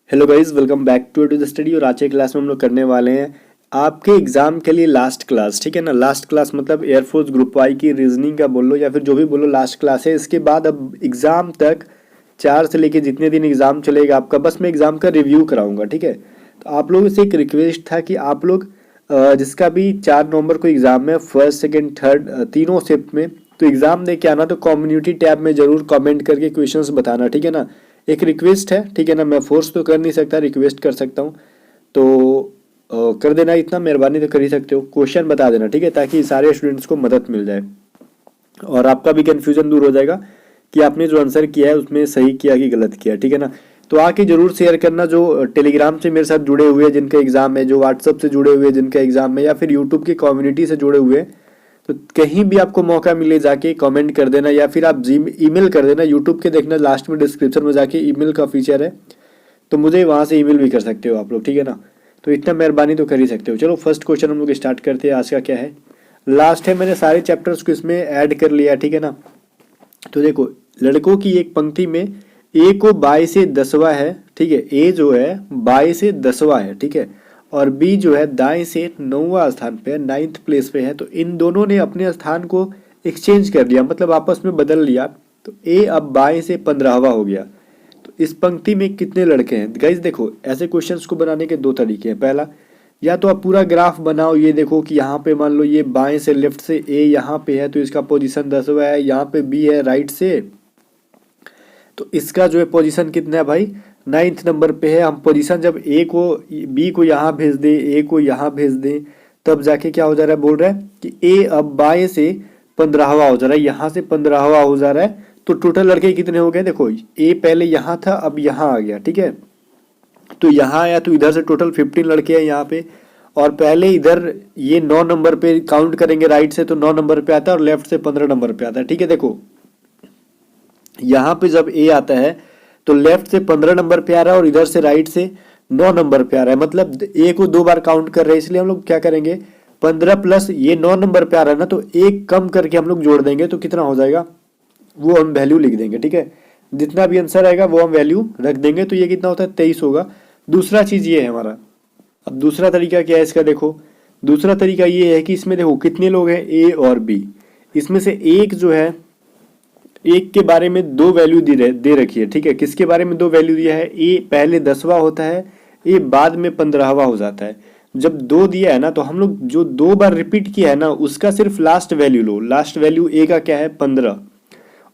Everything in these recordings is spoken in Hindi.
Hello guys, welcome back to the study. और आज के क्लास में हम लोग करने वाले हैं आपके एग्जाम के लिए लास्ट क्लास। ठीक है ना, लास्ट क्लास मतलब एयरफोर्स ग्रुप वाई की रीजनिंग का बोलो या फिर जो भी बोलो, लास्ट क्लास है। इसके बाद अब एग्जाम तक 4 से लेके जितने दिन एग्जाम चलेगा आपका, बस मैं एग्जाम का रिव्यू कराऊंगा। ठीक है, तो आप लोगों से एक रिक्वेस्ट था कि आप लोग जिसका भी 4 नवंबर को एग्जाम है, फर्स्ट सेकेंड थर्ड तीनों शिफ्ट में, तो एग्जाम दे के आना। तो कम्युनिटी टैब में जरूर कमेंट करके क्वेश्चंस बताना। ठीक है ना, एक रिक्वेस्ट है। ठीक है ना, मैं फोर्स तो कर नहीं सकता, रिक्वेस्ट कर सकता हूँ। तो कर देना, इतना मेहरबानी तो कर ही सकते हो। क्वेश्चन बता देना, ठीक है, ताकि सारे स्टूडेंट्स को मदद मिल जाए और आपका भी कन्फ्यूजन दूर हो जाएगा कि आपने जो आंसर किया है उसमें सही किया कि गलत किया। ठीक है ना, तो आके जरूर शेयर करना। जो टेलीग्राम से मेरे साथ जुड़े हुए हैं जिनका एग्जाम है, जो व्हाट्सअप से जुड़े हुए हैं जिनका एग्जाम है, या फिर यूट्यूब की कम्युनिटी से जुड़े हुए हैं, तो कहीं भी आपको मौका मिले जाके कमेंट कर देना, या फिर आप जी ईमेल कर देना। यूट्यूब के देखना लास्ट में डिस्क्रिप्शन में जाके ईमेल का फीचर है, तो मुझे वहाँ से ईमेल भी कर सकते हो आप लोग। ठीक है ना, तो इतना मेहरबानी तो कर ही सकते हो। चलो फर्स्ट क्वेश्चन हम लोग स्टार्ट करते हैं। आज का क्या है, लास्ट है, मैंने सारे चैप्टर्स को इसमें ऐड कर लिया। ठीक है ना, तो देखो, लड़कों की एक पंक्ति में ए को 22 से 10वां है। ठीक है, ए जो है 22 से 10वां है। ठीक है, और बी जो है दाएं से 9वां स्थान पे है, 9th प्लेस पे है। तो इन दोनों ने अपने स्थान को एक्सचेंज कर लिया, मतलब आपस में बदल लिया। तो ए अब 22 से 15वां हो गया। तो इस पंक्ति में कितने लड़के हैं गाइज? देखो, ऐसे क्वेश्चंस को बनाने के दो तरीके हैं। पहला, या तो आप पूरा ग्राफ बनाओ, ये देखो कि यहाँ पे मान लो ये बाएं से लेफ्ट से ए यहाँ पे है तो इसका पोजीशन 10वां है, यहाँ पे बी है राइट से, तो इसका जो है पोजीशन कितना है भाई, 9th नंबर पे है। हम पोजीशन जब ए को बी को यहाँ भेज दे, ए को यहाँ भेज दे, तब जाके क्या हो जा रहा है, बोल रहा है कि ए अब बाएं से 15वां हो जा रहा है, यहाँ से 15वां हो जा रहा है। तो टोटल लड़के कितने हो गए? देखो, ए पहले यहाँ था, अब यहाँ आ गया। ठीक है, तो यहाँ आया तो इधर से टोटल 15 लड़के हैं यहाँ पे। और पहले इधर ये 9 नंबर पे काउंट करेंगे राइट से, तो 9 नंबर पे आता है, और लेफ्ट से 15 नंबर पे आता है। ठीक है, देखो यहाँ पे जब ए आता है तो लेफ्ट से 15 नंबर पे आ रहा है, और इधर से राइट से 9 नंबर पे आ रहा है। मतलब ए को 2 बार काउंट कर रहे हैं, इसलिए हम लोग क्या करेंगे, 15 प्लस ये 9 नंबर पे आ रहा है ना, तो एक कम करके हम लोग जोड़ देंगे, तो कितना हो जाएगा वो हम वैल्यू लिख देंगे। ठीक है, जितना भी आंसर आएगा वो हम वैल्यू रख देंगे। तो ये कितना होता है, 23 होगा। दूसरा चीज ये है हमारा। अब दूसरा तरीका क्या है इसका, देखो दूसरा तरीका ये है कि इसमें देखो कितने लोग हैं, ए और बी। इसमें से एक जो है, एक के बारे में 2 वैल्यू दे रखी है। ठीक है, किसके बारे में 2 वैल्यू दिया है, ए पहले 10वां होता है, ए बाद में 15वां हो जाता है। जब 2 दिया है ना, तो हम लोग जो 2 बार रिपीट किया है ना, उसका सिर्फ लास्ट वैल्यू लो। लास्ट वैल्यू ए का क्या है, 15,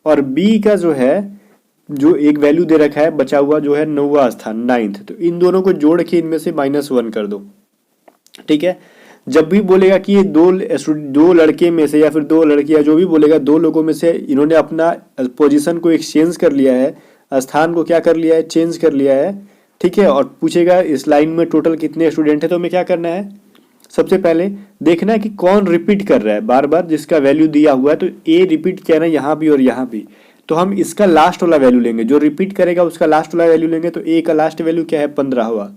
और बी का जो है, जो एक वैल्यू दे रखा है बचा हुआ, जो है 9वां स्थान, 9th, तो इन दोनों को जोड़ के इनमें से -1 कर दो। ठीक है, जब भी बोलेगा कि ये दो लड़के में से या फिर 2 लड़कियां, जो भी बोलेगा, 2 लोगों में से इन्होंने अपना पोजीशन को एक्सचेंज कर लिया है, स्थान को क्या कर लिया है, चेंज कर लिया है। ठीक है, और पूछेगा इस लाइन में टोटल कितने स्टूडेंट है, तो हमें क्या करना है, सबसे पहले देखना है कि कौन रिपीट कर रहा है बार बार, जिसका वैल्यू दिया हुआ है। तो ए रिपीट किया ना यहाँ भी और यहाँ भी, तो हम इसका लास्ट वाला वैल्यू लेंगे, जो रिपीट करेगा उसका लास्ट वाला वैल्यू लेंगे। तो ए का लास्ट वैल्यू क्या है, 15वां।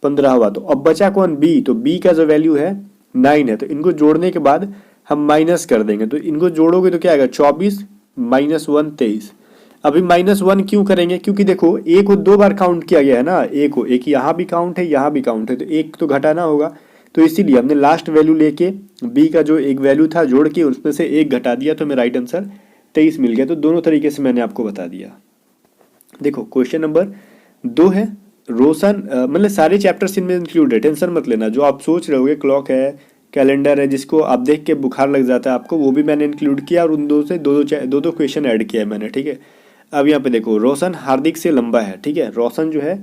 तो अब बचा कौन, बी। तो बी का जो वैल्यू है 9 है, तो इनको जोड़ने के बाद हम माइनस कर देंगे। तो इनको जोड़ोगे तो क्या आएगा, 24 -1 23। अभी -1 क्यों करेंगे, क्योंकि देखो ए को 2 बार काउंट किया गया है ना, ए को, एक यहाँ भी काउंट है यहाँ भी काउंट है, तो एक तो घटाना होगा। तो इसीलिए हमने लास्ट वैल्यू लेके बी का जो एक वैल्यू था जोड़ के उसमें से एक घटा दिया, तो हमें राइट आंसर 23 मिल गया। तो दोनों तरीके से मैंने आपको बता दिया। देखो क्वेश्चन नंबर 2 है, रोशन मतलब सारे चैप्टर्स इनमें इंक्लूड है, टेंशन मत लेना। जो आप सोच रहे होगे, क्लॉक है, कैलेंडर है, जिसको आप देख के बुखार लग जाता है आपको, वो भी मैंने इंक्लूड किया, और उन दो से दो क्वेश्चन ऐड किया है मैंने। ठीक है, अब यहाँ पे देखो, रोशन हार्दिक से लंबा है। ठीक है, रोशन जो है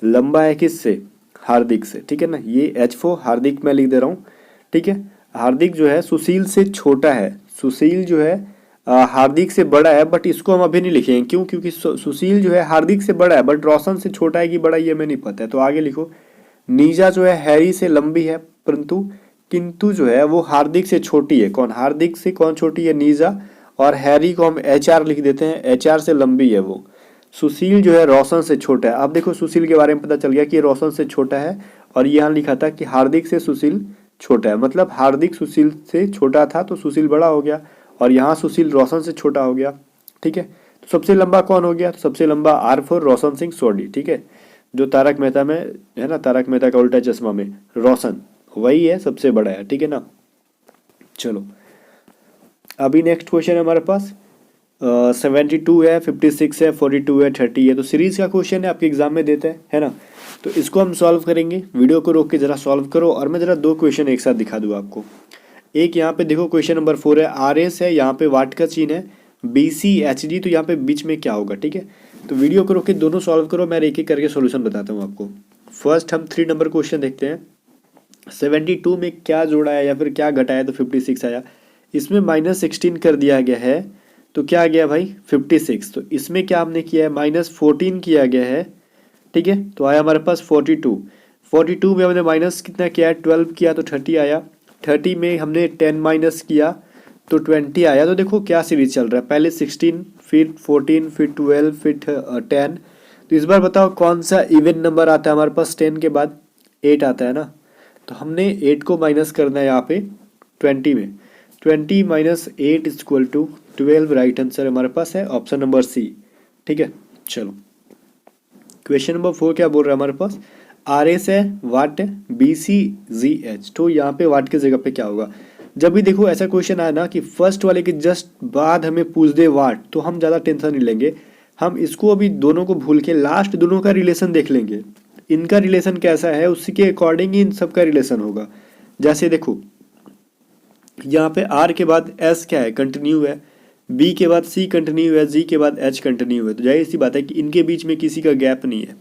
लंबा है किससे, हार्दिक से। ठीक है ना, ये H4 हार्दिक मैं लिख दे रहा हूँ। ठीक है, हार्दिक जो है सुशील से छोटा है, सुशील जो है हार्दिक से बड़ा है, बट इसको हम अभी नहीं लिखेंगे। क्यों, क्योंकि सुशील जो है हार्दिक से बड़ा है, बट रोशन से छोटा है कि बड़ा, ये हमें नहीं पता है। तो आगे लिखो, नीजा जो है हैरी से लंबी है, परंतु किंतु जो है वो हार्दिक से छोटी है। कौन, हार्दिक से कौन छोटी है, नीजा, और हैरी को हम HR लिख देते हैं, HR से लंबी है वो। सुशील जो है रोशन से छोटा है। अब देखो सुशील के बारे में पता चल गया कि रोशन से छोटा है, और यहाँ लिखा था कि हार्दिक से सुशील छोटा है, मतलब हार्दिक सुशील से छोटा था तो सुशील बड़ा हो गया, और यहाँ सुशील रोशन से छोटा हो गया। ठीक है, तो सबसे लंबा कौन हो गया, तो सबसे लंबा R4 रोशन सिंह सोढ़ी। ठीक है, जो तारक मेहता में है ना, तारक मेहता का उल्टा चश्मा में रोशन, वही है, सबसे बड़ा है, ठीक है ना। चलो अभी नेक्स्ट क्वेश्चन है हमारे पास 72 है, 56 है, 42 है, 30 है। तो सीरीज का क्वेश्चन है, आपके एग्जाम में देते हैं, है ना। तो इसको हम सॉल्व करेंगे, वीडियो को रोक के जरा सॉल्व करो और मैं जरा दो क्वेश्चन एक साथ दिखा दूँ आपको। एक यहाँ पे देखो क्वेश्चन नंबर 4 है, RS है, यहाँ पे वाट का चिन्ह है, BCHD, तो यहाँ पे बीच में क्या होगा, ठीक है। तो वीडियो को रोक के दोनों सॉल्व करो, मैं एक एक करके सोल्यूशन बताता हूँ आपको। फर्स्ट हम 3 नंबर क्वेश्चन देखते हैं। 72 में क्या जोड़ा है या फिर क्या घटाया तो 56 आया। इसमें -16 कर दिया गया है तो क्या आ गया भाई 56। तो इसमें क्या हमने किया है, -14 किया गया है, ठीक है, तो आया हमारे पास 42। 42 में हमने माइनस कितना किया है, 12 किया तो 30 आया। 30 में हमने 10 माइनस किया तो 20 आया। तो देखो क्या सीरीज चल रहा है, पहले 16, फिर 14, फिर 12, फिर 10। तो इस बार बताओ कौन सा इवन नंबर आता है हमारे पास, 10 के बाद 8 आता है ना। तो हमने 8 को माइनस करना है यहाँ पे 20 में। 20 minus 8 is equal to 12, right answer हमारे पास है ऑप्शन नंबर सी, ठीक है। चलो क्वेश्चन नंबर 4 क्या बोल रहा है हमारे पास, RS है, वाट है, BCGH। तो यहाँ पे वाट की जगह पे क्या होगा, जब भी देखो ऐसा क्वेश्चन आया ना कि फर्स्ट वाले के जस्ट बाद हमें पूछ दे वाट, तो हम ज़्यादा टेंशन नहीं लेंगे। हम इसको अभी दोनों को भूल के लास्ट दोनों का रिलेशन देख लेंगे, इनका रिलेशन कैसा है, उसी के अकॉर्डिंग ही इन सब का रिलेशन होगा। जैसे देखो यहाँ पे R के बाद S क्या है, कंटिन्यू है, B के बाद C कंटिन्यू है, G के बाद H कंटिन्यू है। तो जाहिर सी बात है कि इनके बीच में किसी का गैप नहीं है।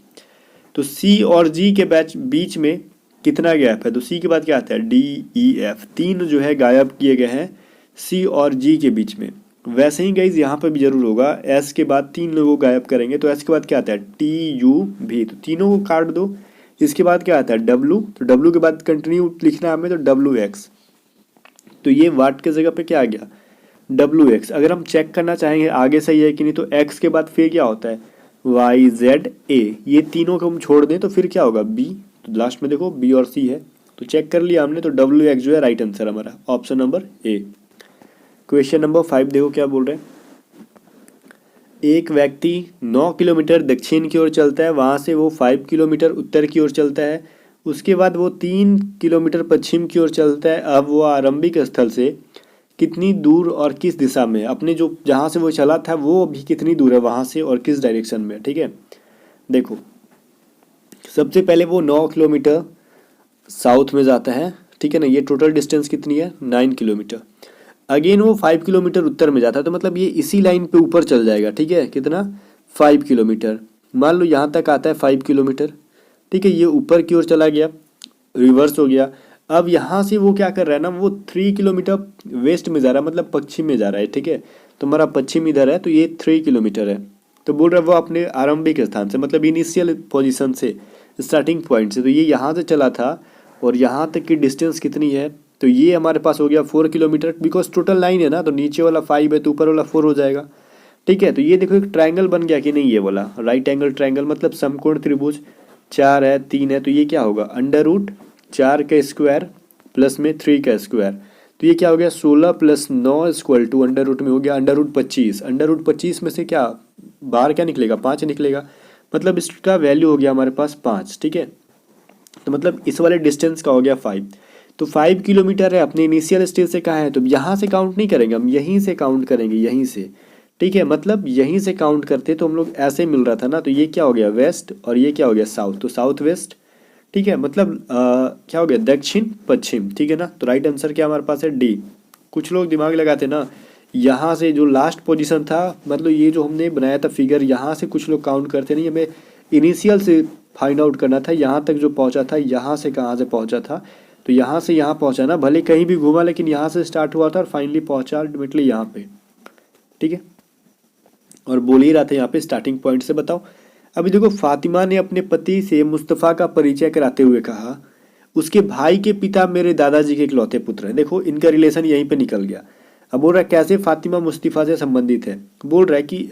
तो C और G के बीच में कितना गैप है, तो C के बाद क्या आता है, D, E, F, तीन जो है गायब किए गए हैं C और G के बीच में। वैसे ही गाइज यहाँ पे भी जरूर होगा, S के बाद 3 लोगों को गायब करेंगे तो S के बाद क्या आता है, T, U, V, तो तीनों को काट दो। इसके बाद क्या आता है W, तो W के बाद कंटिन्यू लिखना है हमें, तो WX। तो ये वाट के जगह पे क्या आ गया, WX। अगर हम चेक करना चाहेंगे आगे सही है कि नहीं, तो X के बाद फिर क्या होता है, Y, Z, A, ये तीनों को हम छोड़ दें तो फिर क्या होगा B। तो लास्ट में देखो B और C है, तो चेक कर लिया हमने, तो WX जो है राइट आंसर हमारा option number A। Question number 5 देखो क्या बोल रहे हैं, एक व्यक्ति 9 किलोमीटर दक्षिण की ओर चलता है, वहाँ से वो 5 किलोमीटर उत्तर की ओर चलता है, उसके बाद वो 3 किलोमीटर पश्चिम की ओर चलता है। अब वो आरंभिक स्थल से कितनी दूर और किस दिशा में, अपने जो जहाँ से वो चला था वो भी कितनी दूर है वहाँ से और किस डायरेक्शन में, ठीक है। देखो सबसे पहले वो 9 किलोमीटर साउथ में जाता है, ठीक है ना, ये टोटल डिस्टेंस कितनी है 9 किलोमीटर। अगेन वो 5 किलोमीटर उत्तर में जाता है, तो मतलब ये इसी लाइन पे ऊपर चल जाएगा, ठीक है, कितना 5 किलोमीटर। मान लो यहाँ तक आता है 5 किलोमीटर, ठीक है, ये ऊपर की ओर चला गया, रिवर्स हो गया। अब यहाँ से वो क्या कर रहा है ना, वो 3 किलोमीटर वेस्ट में जा रहा है, मतलब पश्चिम में जा रहा है, ठीक है। तो हमारा पश्चिम इधर है, तो ये 3 किलोमीटर है। तो बोल रहा है वो अपने आरंभिक स्थान से, मतलब इनिशियल पोजीशन से, स्टार्टिंग पॉइंट से, तो ये यहाँ से चला था और यहाँ तक की डिस्टेंस कितनी है, तो ये हमारे पास हो गया 4 किलोमीटर। बिकॉज टोटल 9 है ना, तो नीचे वाला 5 है तो ऊपर वाला 4 हो जाएगा, ठीक है। तो ये देखो एक ट्रायंगल बन गया कि नहीं, ये वाला राइट एंगल ट्रायंगल, मतलब समकोण त्रिभुज 4 है 3 है, तो ये क्या होगा √4 का स्क्वायर प्लस में 3 का स्क्वायर। तो ये क्या हो गया 16 + 9 इक्वल टू अंडर रूट में हो गया √25। √25 में से क्या बाहर क्या निकलेगा, 5 निकलेगा, मतलब इसका वैल्यू हो गया हमारे पास 5, ठीक है। तो मतलब इस वाले डिस्टेंस का हो गया 5। तो 5 किलोमीटर है, अपने इनिशियल स्टेज से कहाँ है, तो यहाँ से काउंट नहीं करेंगे हम, यहीं से काउंट करेंगे, यहीं से, ठीक है। मतलब यहीं से काउंट करते तो हम लोग ऐसे मिल रहा था ना, तो ये क्या हो गया वेस्ट और ये क्या हो गया साउथ, तो साउथ वेस्ट, ठीक है। मतलब क्या हो गया दक्षिण पश्चिम, ठीक है ना। तो राइट आंसर क्या हमारे पास है डी। कुछ लोग दिमाग लगाते ना, यहाँ से जो लास्ट पोजीशन था, मतलब ये जो हमने बनाया था फिगर, यहाँ से कुछ लोग काउंट करते नहीं, हमें इनिशियल से फाइंड आउट करना था, यहाँ तक जो पहुँचा था, यहाँ से कहाँ से पहुँचा था, तो यहाँ से यहाँ पहुँचा ना, भले कहीं भी घूमा लेकिन यहाँ से स्टार्ट हुआ था और फाइनली पहुँचा अल्टीमेटली यहाँ पे, ठीक है। और बोल ही रहा था यहाँ पे स्टार्टिंग पॉइंट से। बताओ अभी देखो, फातिमा ने अपने पति से मुस्तफ़ा का परिचय कराते हुए कहा, उसके भाई के पिता मेरे दादाजी के इकलौते पुत्र हैं। देखो इनका रिलेशन यहीं पे निकल गया। अब बोल रहा है कैसे फातिमा मुस्तफ़ा से संबंधित है, बोल रहा है कि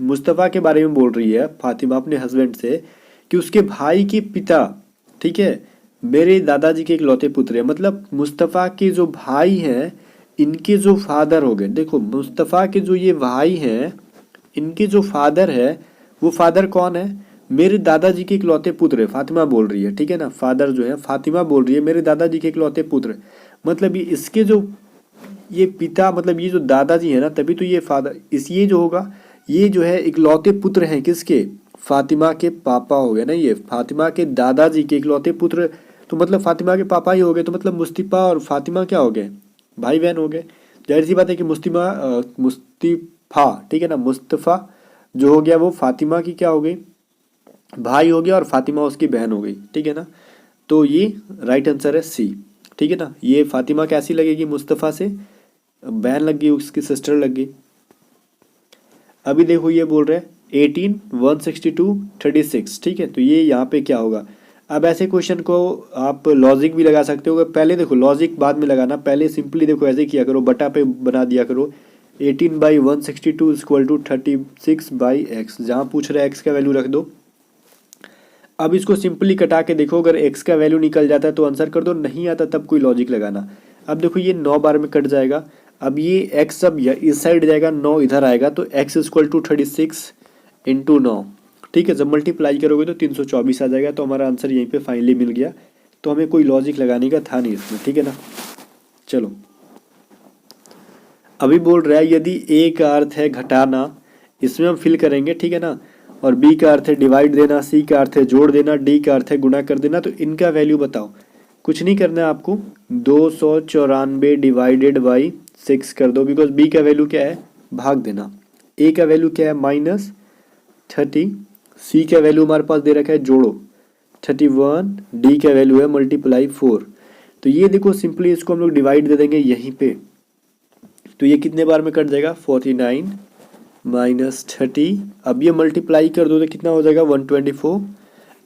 मुस्तफ़ा के बारे में बोल रही है फातिमा अपने हस्बैंड से कि उसके भाई के पिता, ठीक है, मेरे दादाजी के इकलौते पुत्र है। मतलब मुस्तफ़ा के जो भाई हैं इनके जो फादर हो गए, देखो मुस्तफ़ा के जो ये भाई हैं इनके जो फादर है, वो फादर कौन है, मेरे दादाजी के इकलौते पुत्र है, फातिमा बोल रही है, ठीक है ना, फादर जो है फातिमा बोल रही है मेरे दादाजी के इकलौते पुत्र, मतलब ये इसके जो ये पिता मतलब ये जो दादाजी है ना, तभी तो ये फादर इस ये जो होगा ये जो है इकलौते पुत्र हैं किसके, फातिमा के पापा हो गए ना, ये फातिमा के दादाजी के इकलौते पुत्र, तो मतलब फातिमा के पापा ही हो गए, तो मतलब मुस्तफा और फातिमा क्या हो गए, भाई बहन हो गए। जाहिर सी बात है कि मुस्तफा ठीक है ना, मुस्तफ़ा जो हो गया वो फातिमा की क्या हो गई, भाई हो गया, और फातिमा उसकी बहन हो गई, ठीक है ना। तो ये राइट आंसर है सी, ठीक है ना। ये फातिमा कैसी लगेगी, मुस्तफ़ा से बहन लग गई, उसकी सिस्टर लग गई। अभी देखो ये बोल रहे हैं 18, 162, 36, ठीक है, तो ये यहाँ पे क्या होगा। अब ऐसे क्वेश्चन को आप लॉजिक भी लगा सकते हो, पहले देखो लॉजिक बाद में लगाना, पहले सिंपली देखो ऐसे किया करो, बटा पे बना दिया करो, 18/162 इक्वल टू 36/x, जहाँ पूछ रहे हैं x का वैल्यू रख दो। अब इसको सिंपली कटा के देखो, अगर x का वैल्यू निकल जाता है तो आंसर कर दो, नहीं आता तब कोई लॉजिक लगाना। अब देखो ये 9 बार में कट जाएगा, अब ये x अब इस साइड जाएगा, 9 इधर आएगा, तो x इक्वल टू 36 इंटू 9, ठीक है, जब मल्टीप्लाई करोगे तो 324 आ जाएगा, तो हमारा आंसर यहीं पे फाइनली मिल गया। तो हमें कोई लॉजिक लगाने का था नहीं इसमें, ठीक है ना। चलो अभी बोल रहा है यदि a का अर्थ है घटाना, इसमें हम फिल करेंगे, ठीक है ना, और b का अर्थ है डिवाइड देना, c का अर्थ है जोड़ देना, d का अर्थ है गुणा कर देना, तो इनका वैल्यू बताओ। कुछ नहीं करना है आपको, 294 डिवाइडेड बाई 6 कर दो, बिकॉज b का वैल्यू क्या है, भाग देना, a का वैल्यू क्या है -30, c का वैल्यू हमारे पास दे रखा है जोड़ो 31, d का वैल्यू है मल्टीप्लाई 4। तो ये देखो सिंपली इसको हम लोग डिवाइड दे देंगे यहीं पे, तो ये कितने बार में कट जाएगा, 49 माइनस 30, अब ये मल्टीप्लाई कर दो तो कितना हो जाएगा 124।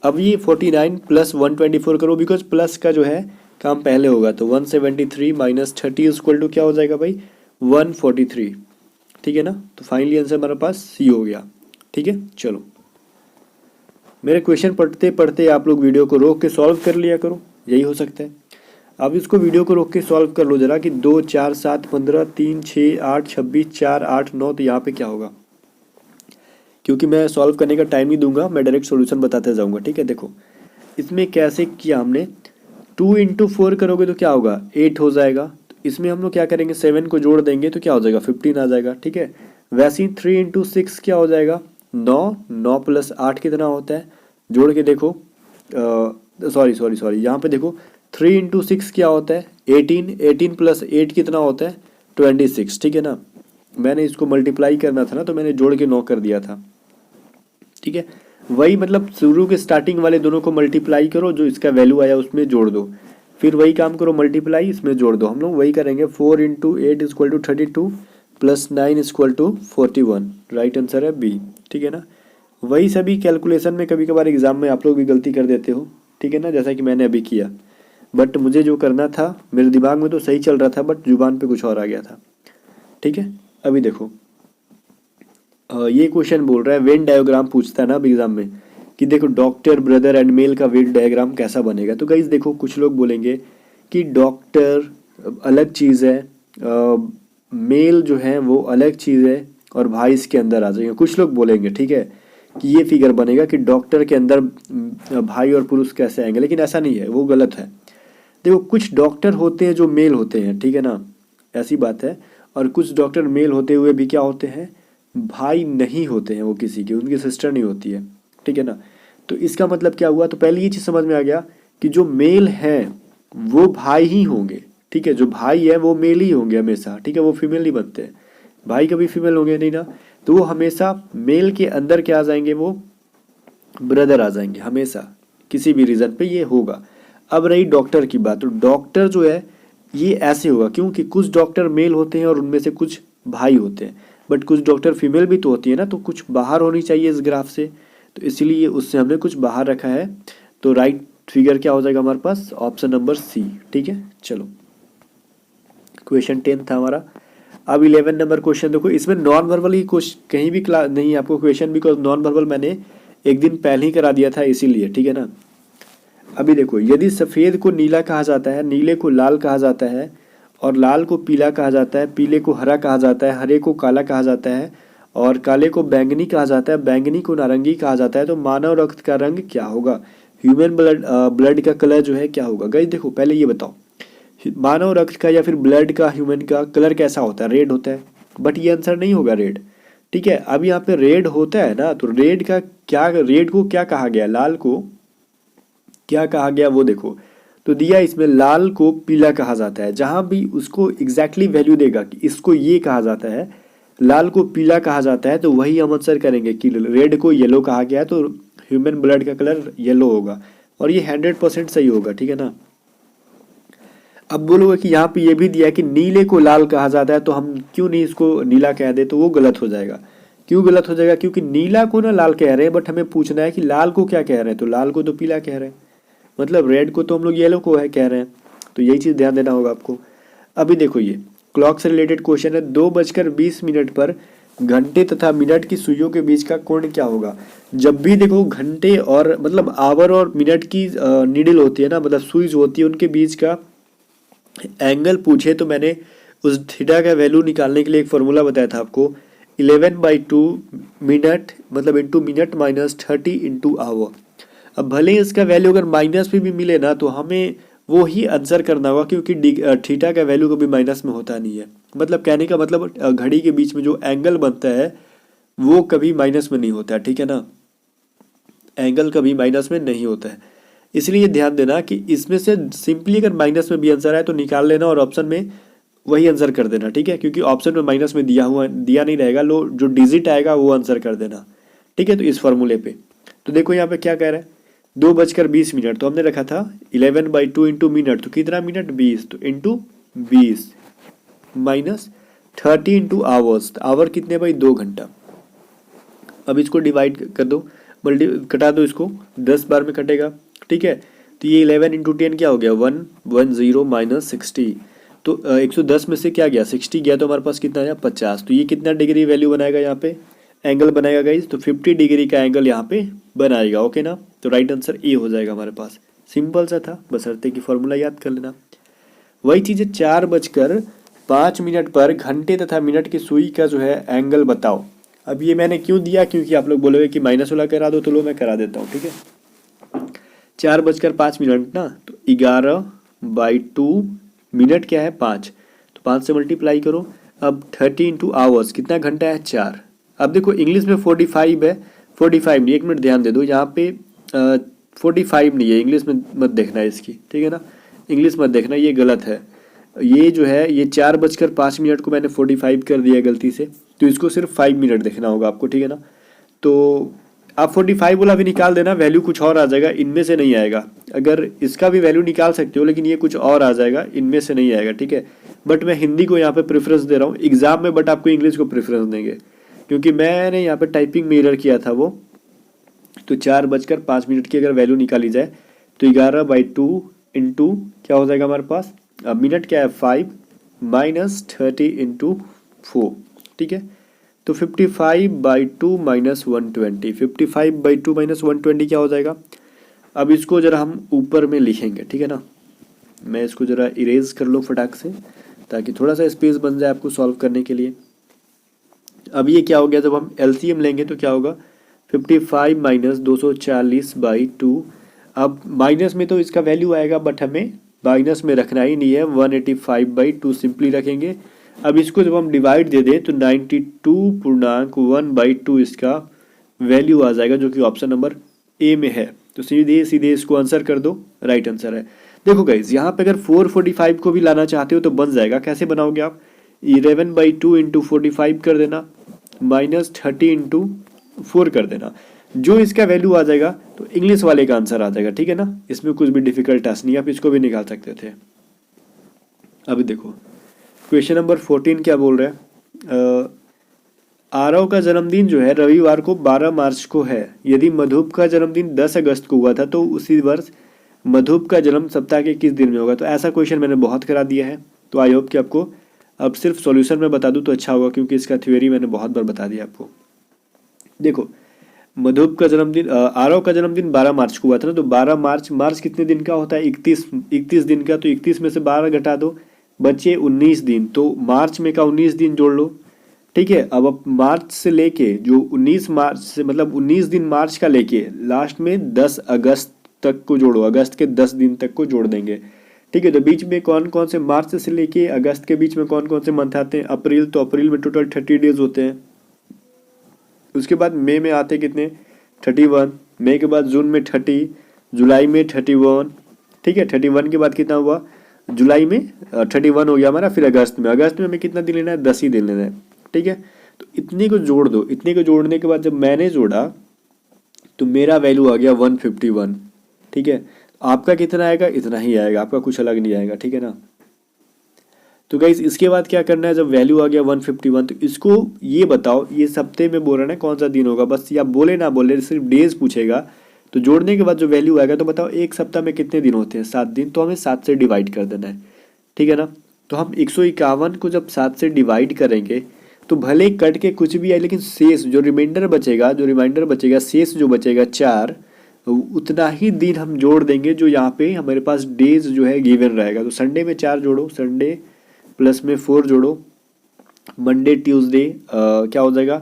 अब ये 49 प्लस 124 करो, बिकॉज प्लस का जो है काम पहले होगा, तो 173 माइनस 30 इक्वल टू क्या हो जाएगा भाई 143, ठीक है ना। तो फाइनली आंसर हमारे पास सी हो गया, ठीक है। चलो मेरे क्वेश्चन पढ़ते पढ़ते आप लोग वीडियो को रोक के सॉल्व कर लिया करो, यही हो सकता है। अब इसको वीडियो को रोक के सॉल्व कर लो जरा कि 2 4 7 15 3 6 8 26 4 8 9, तो यहाँ पे क्या होगा, क्योंकि मैं सॉल्व करने का टाइम नहीं दूंगा, मैं डायरेक्ट सॉल्यूशन बताते जाऊंगा, ठीक है। देखो इसमें कैसे किया हमने, 2 इंटू 4 करोगे तो क्या होगा 8 हो जाएगा, तो इसमें हम लोग क्या करेंगे 7 को जोड़ देंगे तो क्या हो जाएगा 15 आ जाएगा, ठीक है। वैसे ही 3 इंटू 6 क्या हो जाएगा 9, 9 प्लस 8 कितना होता है, जोड़ के देखो, सॉरी यहाँ पे देखो 3 इंटू 6 क्या होता है 18, 18 प्लस 8 कितना होता है 26, ठीक है ना। मैंने इसको मल्टीप्लाई करना था ना, तो मैंने जोड़ के 9 कर दिया था, ठीक है। वही मतलब शुरू के स्टार्टिंग वाले दोनों को मल्टीप्लाई करो, जो इसका वैल्यू आया उसमें जोड़ दो, फिर वही काम करो मल्टीप्लाई इसमें जोड़ दो, हम लोग वही करेंगे। 4 into 8 equal to 32 plus 9 equal to 41, right answer है बी, ठीक है ना। वही सभी कैलकुलेशन में कभी कभार एग्जाम में आप लोग भी गलती कर देते हो, ठीक है ना, जैसा कि मैंने अभी किया, बट मुझे जो करना था मेरे दिमाग में तो सही चल रहा था, बट जुबान पे कुछ और आ गया था, ठीक है। अभी देखो ये क्वेश्चन बोल रहा है वेन डायग्राम पूछता है ना अब एग्जाम में, कि देखो डॉक्टर ब्रदर एंड मेल का वेन डायग्राम कैसा बनेगा। तो गाइस देखो कुछ लोग बोलेंगे कि डॉक्टर अलग चीज़ है, मेल जो है वो अलग चीज़ है, और भाई इसके अंदर आ जाएंगे, कुछ लोग बोलेंगे, ठीक है, कि ये फिगर बनेगा कि डॉक्टर के अंदर भाई और पुरुष कैसे आएंगे, लेकिन ऐसा नहीं है, वो गलत है। देखो कुछ डॉक्टर होते हैं जो मेल होते हैं, ठीक है ना, ऐसी बात है, और कुछ डॉक्टर मेल होते हुए भी क्या होते हैं, भाई नहीं होते हैं वो किसी के, उनकी सिस्टर नहीं होती है, ठीक है ना। तो इसका मतलब क्या हुआ, तो पहले ये चीज़ समझ में आ गया कि जो मेल हैं वो भाई ही होंगे, ठीक है, जो भाई है वो मेल ही होंगे हमेशा, ठीक है, वो फीमेल नहीं बनते हैं, भाई कभी फीमेल होंगे नहीं ना, तो वो हमेशा मेल के अंदर क्या आ जाएंगे, वो ब्रदर आ जाएंगे हमेशा, किसी भी रीज़न पे ये होगा। अब रही डॉक्टर की बात, तो डॉक्टर जो है ये ऐसे होगा, क्योंकि कुछ डॉक्टर मेल होते हैं और उनमें से कुछ भाई होते हैं, बट कुछ डॉक्टर फीमेल भी तो होती है ना, तो कुछ बाहर होनी चाहिए इस ग्राफ से, तो इसीलिए उससे हमने कुछ बाहर रखा है। तो राइट फिगर क्या हो जाएगा हमारे पास, ऑप्शन नंबर सी, ठीक है। चलो क्वेश्चन 10 था हमारा। अब 11 नंबर क्वेश्चन देखो, इसमें नॉन वर्बल की क्वेश्चन कहीं भी क्लास नहीं है आपको क्वेश्चन, बिकॉज नॉन वर्बल मैंने एक दिन पहले ही करा दिया था इसीलिए, ठीक है ना। अभी देखो यदि सफ़ेद को नीला कहा जाता है, नीले को लाल कहा जाता है, और लाल को पीला कहा जाता है, पीले को हरा कहा जाता है, हरे को काला कहा जाता है, और काले को बैंगनी कहा जाता है, बैंगनी को नारंगी कहा जाता है। तो मानव रक्त का रंग क्या होगा? ह्यूमन ब्लड का कलर जो है क्या होगा? गाइस देखो पहले ये बताओ, मानव रक्त का या फिर ब्लड का, ह्यूमन का कलर कैसा होता है? रेड होता है। बट ये आंसर नहीं होगा रेड, ठीक है। अब यहाँ पे रेड होता है ना, तो रेड का क्या, रेड को क्या कहा गया, लाल को क्या कहा गया वो देखो। तो दिया इसमें लाल को पीला कहा जाता है। जहां भी उसको एग्जैक्टली वैल्यू देगा कि इसको ये कहा जाता है, लाल को पीला कहा जाता है, तो वही हम आंसर करेंगे कि रेड को येलो कहा गया है, तो ह्यूमन ब्लड का कलर येलो होगा। और ये 100% सही होगा, ठीक है ना। अब बोलोगे कि यहाँ पे ये भी दिया कि नीले को लाल कहा जाता है, तो हम क्यों नहीं इसको नीला कह दे, तो वो गलत हो जाएगा। क्यों गलत हो जाएगा? क्योंकि नीला को ना लाल कह रहे हैं, बट हमें पूछना है कि लाल को क्या कह रहे हैं, तो लाल को तो पीला कह रहे हैं, मतलब रेड को तो हम लोग येलो को है कह रहे हैं। तो यही चीज़ ध्यान देना होगा आपको। अभी देखो ये क्लॉक से रिलेटेड क्वेश्चन है। 2:20 पर घंटे तथा मिनट की सुइयों के बीच का कोण क्या होगा? जब भी देखो घंटे और मतलब आवर और मिनट की नीडल होती है ना, मतलब सुई जो होती है, उनके बीच का एंगल पूछे तो मैंने उस थीटा का वैल्यू निकालने के लिए एक फॉर्मूला बताया था आपको, 11/2 मिनट मतलब into minute minus 30 into hour. अब भले ही इसका वैल्यू अगर माइनस में भी मिले ना, तो हमें वो ही आंसर करना होगा, क्योंकि थीटा का वैल्यू कभी माइनस में होता नहीं है। मतलब कहने का मतलब घड़ी के बीच में जो एंगल बनता है वो कभी माइनस में नहीं होता है, ठीक है ना। एंगल कभी माइनस में नहीं होता है, इसलिए ध्यान देना कि इसमें से सिंपली अगर माइनस में भी आंसर आए तो निकाल लेना और ऑप्शन में वही आंसर कर देना, ठीक है। क्योंकि ऑप्शन में माइनस में दिया नहीं रहेगा, लो जो डिजिट आएगा वो आंसर कर देना, ठीक है। तो इस फॉर्मूले पे तो देखो यहाँ पे क्या कह रहा है, 2:20 तो हमने रखा था 11/2 इंटू मिनट, तो कितना मिनट 20, तो into 20 minus 30 into hours, hour कितने भाई 2 घंटा। अब इसको डिवाइड कर दो, कटा दो इसको, 10 बार में कटेगा, ठीक है। तो ये 11 इंटू 10 क्या हो गया 110 माइनस 60, तो 110 में से क्या गया 60 गया, तो हमारे पास कितना आया 50। तो ये कितना डिग्री वैल्यू बनाएगा यहाँ पे, एंगल बनाएगा गाइज, तो 50 डिग्री का एंगल यहाँ पे बनाएगा, ओके ना। तो राइट आंसर ए हो जाएगा हमारे पास। सिंपल सा था, बशर्ते कि फॉर्मूला याद कर लेना। वही चीज़ है, 4:05 पर घंटे तथा मिनट की सुई का जो है एंगल बताओ। अब ये मैंने क्यों दिया, क्योंकि आप लोग बोलोगे कि माइनस वाला करा दो, तो लो मैं करा देता हूँ, ठीक है। 4:05 ना, तो 11/2 मिनट क्या है 5, तो 5 से मल्टीप्लाई करो। अब 30 इंटू आवर्स कितना घंटा है 4। अब देखो इंग्लिश में 45 है, 45 नहीं, 1 मिनट ध्यान दे दो, यहाँ पे 45 नहीं है, इंग्लिश में मत देखना है इसकी, ठीक है ना। इंग्लिश मत देखना, ये गलत है। ये जो है ये 4:05 को मैंने 45 कर दिया गलती से, तो इसको सिर्फ 5 मिनट देखना होगा आपको, ठीक है ना। तो आप 45 वाला भी निकाल देना, वैल्यू कुछ और आ जाएगा, इनमें से नहीं आएगा। अगर इसका भी वैल्यू निकाल सकते हो, लेकिन ये कुछ और आ जाएगा, इनमें से नहीं आएगा, ठीक है। बट मैं हिंदी को यहाँ पे प्रेफरेंस दे रहा हूँ एग्जाम में, बट आपको इंग्लिश को प्रेफरेंस देंगे, क्योंकि मैंने यहाँ पे टाइपिंग में एरर किया था वो। तो 4:05 की अगर वैल्यू निकाली जाए तो 11/2 इंटू क्या हो जाएगा हमारे पास, अब मिनट क्या है 5 माइनस 30 इंटू 4, ठीक है। तो 55/2 माइनस 120, 55/2 माइनस 120 क्या हो जाएगा। अब इसको जरा हम ऊपर में लिखेंगे, ठीक है ना। मैं इसको जरा इरेज कर लो फटाक से, ताकि थोड़ा सा स्पेस बन जाए आपको सॉल्व करने के लिए। अब ये क्या हो गया, जब हम एलसीएम लेंगे तो क्या होगा 55 माइनस 240/2। अब माइनस में तो इसका वैल्यू आएगा, बट हमें माइनस में रखना ही नहीं है, 185/2 सिंपली रखेंगे। अब इसको जब हम डिवाइड दे दें तो 92.1/2 इसका वैल्यू आ जाएगा, जो कि ऑप्शन नंबर ए में है। तो सीधे सीधे इसको आंसर कर दो, राइट आंसर है। देखो गाइज यहाँ पे अगर 445 को भी लाना चाहते हो तो बन जाएगा। कैसे बनाओगे आप, 11/2 इंटू 45 कर देना माइनस 30 इंटू 4 कर देना, जो इसका वैल्यू आ जाएगा तो इंग्लिश वाले का आंसर आ जाएगा, ठीक है ना। इसमें कुछ भी डिफिकल्ट टास्क नहीं, आप इसको भी निकाल सकते थे। अभी देखो क्वेश्चन नंबर 14 क्या बोल रहा है, आरव का जन्मदिन जो है रविवार को 12 मार्च को है। यदि मधुप का जन्मदिन 10 अगस्त को हुआ था तो उसी वर्ष मधुप का जन्म सप्ताह के किस दिन में होगा। तो ऐसा क्वेश्चन मैंने बहुत करा दिया है, तो आई होप कि आपको अब सिर्फ सॉल्यूशन में बता दूं तो अच्छा होगा, क्योंकि इसका थ्योरी मैंने बहुत बार बता दिया आपको। देखो मधुप का जन्मदिन आरव का जन्मदिन 12 मार्च को हुआ था ना, तो 12 मार्च कितने दिन का होता है 31 दिन का। तो 31 में से 12 घटा दो, बचे 19 दिन, तो मार्च में का 19 दिन जोड़ लो, ठीक है। अब आप मार्च से लेके जो 19 मार्च से मतलब 19 दिन मार्च का लेके लास्ट में 10 अगस्त तक को जोड़ो, अगस्त के 10 दिन तक को जोड़ देंगे। ठीक है, तो बीच में कौन कौन से, मार्च से लेके अगस्त के बीच में कौन कौन से मंथ आते हैं? अप्रैल, तो अप्रैल में टोटल 30 डेज होते हैं। उसके बाद मई में आते कितने? 31। मई के बाद जून में 30, जुलाई में 31। ठीक है, 31 के बाद कितना हुआ? जुलाई में 31 हो गया हमारा। फिर अगस्त में हमें कितना दिन लेना है? 10 ही दिन लेना है। ठीक है, तो इतने को जोड़ दो। इतने को जोड़ने के बाद जब मैंने जोड़ा तो मेरा वैल्यू आ गया 151। ठीक है, आपका कितना आएगा? इतना ही आएगा, आपका कुछ अलग नहीं आएगा। ठीक है ना। तो गाइस इसके बाद क्या करना है? जब वैल्यू आ गया 151 तो इसको ये बताओ, ये हफ्ते में बोल रहा है कौन सा दिन होगा, बस या बोले ना बोले, सिर्फ डेज पूछेगा। तो जोड़ने के बाद जो वैल्यू आएगा तो बताओ एक सप्ताह में कितने दिन होते हैं? 7 दिन। तो हमें 7 से डिवाइड कर देना है। ठीक है ना। तो हम 151 को जब 7 से डिवाइड करेंगे तो भले ही कट के कुछ भी आए, लेकिन शेष जो रिमाइंडर बचेगा, शेष जो बचेगा 4, उतना ही दिन हम जोड़ देंगे जो यहाँ पे हमारे पास डेज जो है गिवन रहेगा। तो संडे में 4 जोड़ो, संडे प्लस में 4 जोड़ो, मंडे ट्यूसडे क्या हो जाएगा?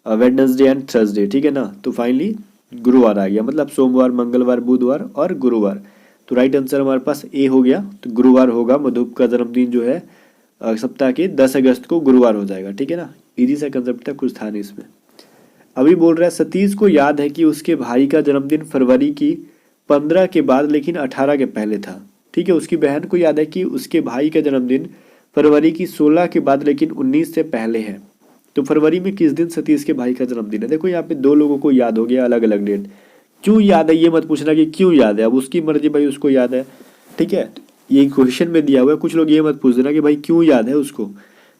Wednesday and Thursday. ठीक है ना। तो फाइनली गुरुवार आ गया, मतलब सोमवार, मंगलवार, बुधवार और गुरुवार। तो राइट आंसर हमारे पास ए हो गया। तो गुरुवार होगा, मधुप का जन्मदिन जो है सप्ताह के 10 अगस्त को गुरुवार हो जाएगा। ठीक है ना। इजी सा कंसेप्ट था, कुछ था नहीं इसमें। अभी बोल रहा है सतीश को याद है कि उसके भाई का जन्मदिन फरवरी की 15 के बाद लेकिन 18 के पहले था। ठीक है, उसकी बहन को याद है कि उसके भाई का जन्मदिन फरवरी की 16 के बाद लेकिन 19 से पहले है। तो फरवरी में किस दिन सतीश के भाई का जन्मदिन है? देखो यहाँ पे दो लोगों को याद हो गया अलग अलग डेट। क्यों याद है ये मत पूछना कि क्यों याद है, अब उसकी मर्जी भाई, उसको याद है। ठीक है, ये क्वेश्चन में दिया हुआ है, कुछ लोग ये मत पूछ देना कि भाई क्यों याद है उसको।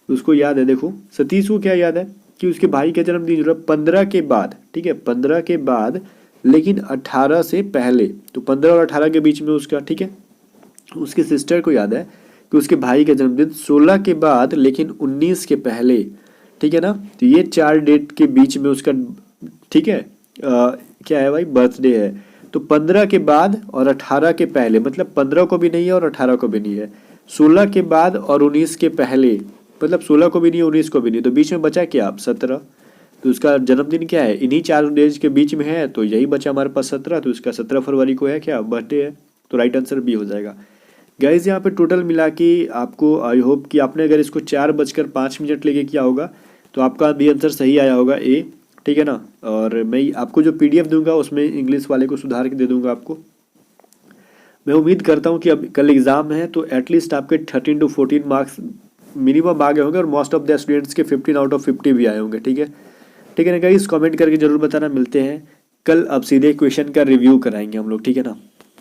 उसको याद है। देखो सतीश को क्या याद है कि उसके भाई का जन्मदिन जो है 15 के बाद। ठीक है, 15 के बाद लेकिन 18 से पहले। तो 15 और 18 के बीच में उसका। ठीक है, उसकी सिस्टर को याद है कि उसके भाई का जन्मदिन 16 के बाद लेकिन 19 के पहले। ठीक है ना। तो ये 4 डेट के बीच में उसका, ठीक है, क्या है भाई, बर्थडे है। तो 15 के बाद और 18 के पहले, मतलब 15 को भी नहीं है और 18 को भी नहीं है। 16 के बाद और 19 के पहले, मतलब 16 को भी नहीं, 19 को भी नहीं। तो बीच में बचा क्या? आप 17। तो उसका जन्मदिन क्या है? इन्हीं 4 डेज के बीच में है, तो यही बचा हमारे पास 17। तो इसका 17 फरवरी को है क्या, बर्थडे है। तो राइट आंसर बी हो जाएगा। गाइज यहाँ पे टोटल मिला के आपको, आई होप कि आपने अगर इसको 4:05 लेके किया होगा तो आपका भी आंसर सही आया होगा, ए। ठीक है ना। और मैं आपको जो पीडीएफ दूंगा उसमें इंग्लिश वाले को सुधार के दे दूंगा आपको। मैं उम्मीद करता हूँ कि अब कल एग्जाम है तो एटलीस्ट आपके 13 to 14 मार्क्स मिनिमम आ गए होंगे और मोस्ट ऑफ द स्टूडेंट्स के 15 out of 50 भी आए होंगे। ठीक है, ठीक है ना गाइस, कमेंट करके जरूर बताना। मिलते हैं कल, अब सीधे क्वेश्चन का रिव्यू कराएंगे हम लोग। ठीक है ना।